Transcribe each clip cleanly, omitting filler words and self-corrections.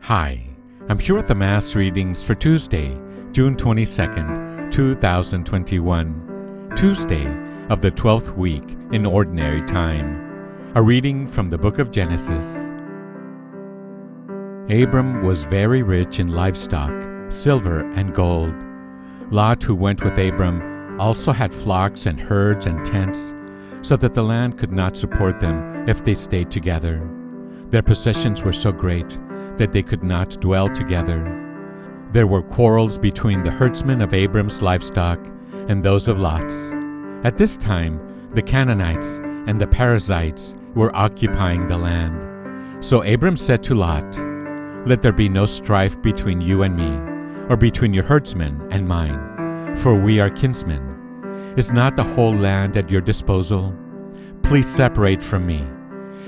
Hi, I'm here with the Mass readings for Tuesday, June 22nd, 2021, Tuesday of the 12th week in Ordinary Time. A reading from the book of Genesis. Abram was very rich in livestock, silver and gold. Lot, who went with Abram, also had flocks and herds and tents, so that the land could not support them if they stayed together. Their possessions were so great that they could not dwell together. There were quarrels between the herdsmen of Abram's livestock and those of Lot's. At this time, the Canaanites and the Perizzites were occupying the land. So Abram said to Lot, "Let there be no strife between you and me, or between your herdsmen and mine, for we are kinsmen. Is not the whole land at your disposal? Please separate from me.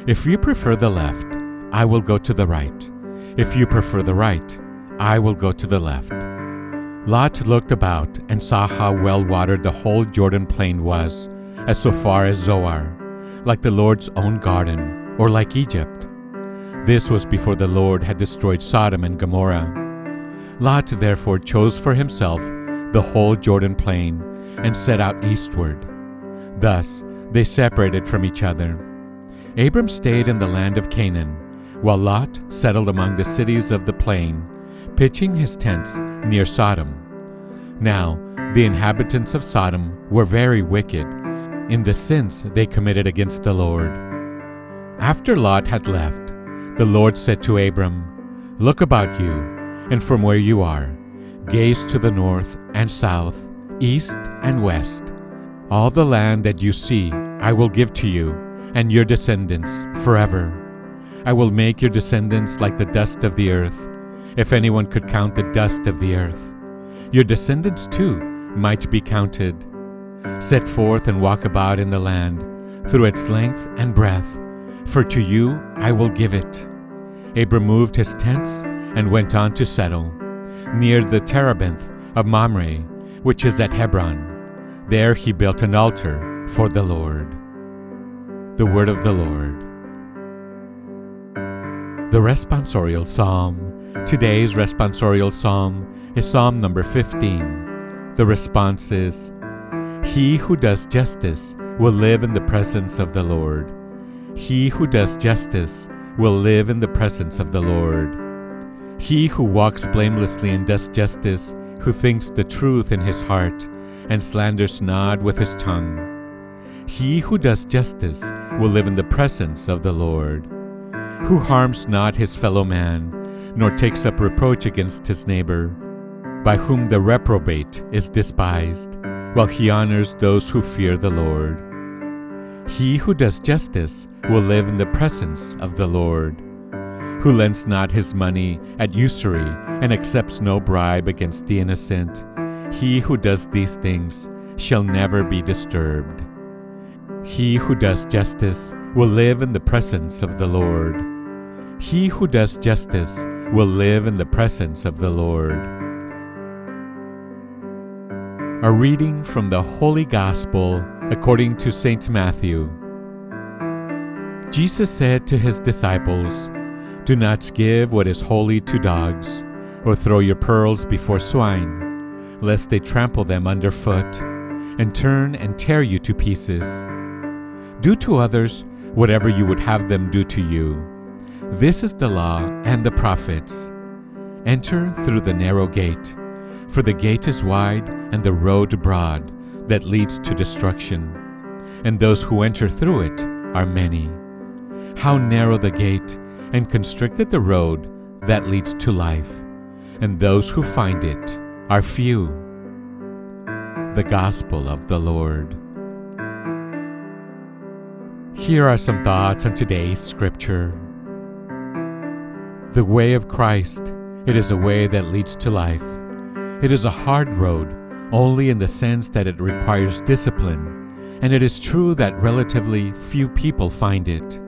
If you prefer the left, I will go to the right. If you prefer the right, I will go to the left." Lot looked about and saw how well watered the whole Jordan plain was, as so far as Zoar, like the Lord's own garden, or like Egypt. This was before the Lord had destroyed Sodom and Gomorrah. Lot therefore chose for himself the whole Jordan plain and set out eastward. Thus they separated from each other. Abram stayed in the land of Canaan, while Lot settled among the cities of the plain, pitching his tents near Sodom. Now the inhabitants of Sodom were very wicked in the sins they committed against the Lord. After Lot had left, the Lord said to Abram, "Look about you, and from where you are, gaze to the north and south, east and west. All the land that you see I will give to you and your descendants forever. I will make your descendants like the dust of the earth, if anyone could count the dust of the earth. Your descendants too might be counted. Set forth and walk about in the land, through its length and breadth, for to you I will give it." Abram moved his tents and went on to settle near the terebinth of Mamre, which is at Hebron. There he built an altar for the Lord. The word of the Lord. The responsorial psalm. Today's responsorial psalm is Psalm number 15. The response is, "He who does justice will live in the presence of the Lord. He who does justice will live in the presence of the Lord. He who walks blamelessly and does justice, who thinks the truth in his heart and slanders not with his tongue. He who does justice will live in the presence of the Lord. Who harms not his fellow man, nor takes up reproach against his neighbor, by whom the reprobate is despised, while he honors those who fear the Lord. He who does justice will live in the presence of the Lord. Who lends not his money at usury and accepts no bribe against the innocent. He who does these things shall never be disturbed. He who does justice will live in the presence of the Lord. He who does justice will live in the presence of the Lord. A reading from the Holy Gospel according to St. Matthew. Jesus said to his disciples, "Do not give what is holy to dogs, or throw your pearls before swine, lest they trample them underfoot, and turn and tear you to pieces. Do to others whatever you would have them do to you. This is the law and the prophets. Enter through the narrow gate, for the gate is wide and the road broad that leads to destruction, and those who enter through it are many. How narrow the gate and constricted the road that leads to life, and those who find it are few." The Gospel of the Lord. Here are some thoughts on today's scripture. The way of Christ, it is a way that leads to life. It is a hard road, only in the sense that it requires discipline, and it is true that relatively few people find it.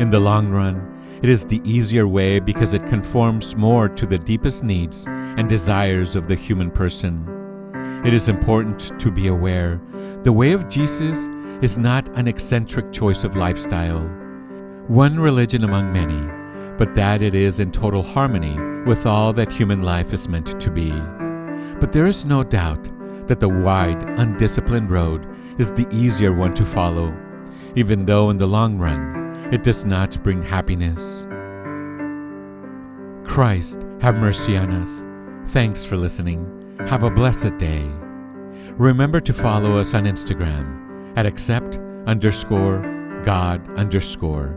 In the long run, it is the easier way because it conforms more to the deepest needs and desires of the human person. It is important to be aware the way of Jesus is not an eccentric choice of lifestyle, one religion among many, but that it is in total harmony with all that human life is meant to be. But there is no doubt that the wide, undisciplined road is the easier one to follow, even though in the long run it does not bring happiness. Christ, have mercy on us. Thanks for listening. Have a blessed day. Remember to follow us on Instagram at accept_God_.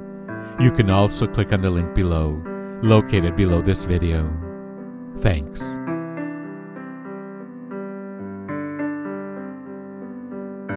You can also click on the link below, located below this video. Thanks.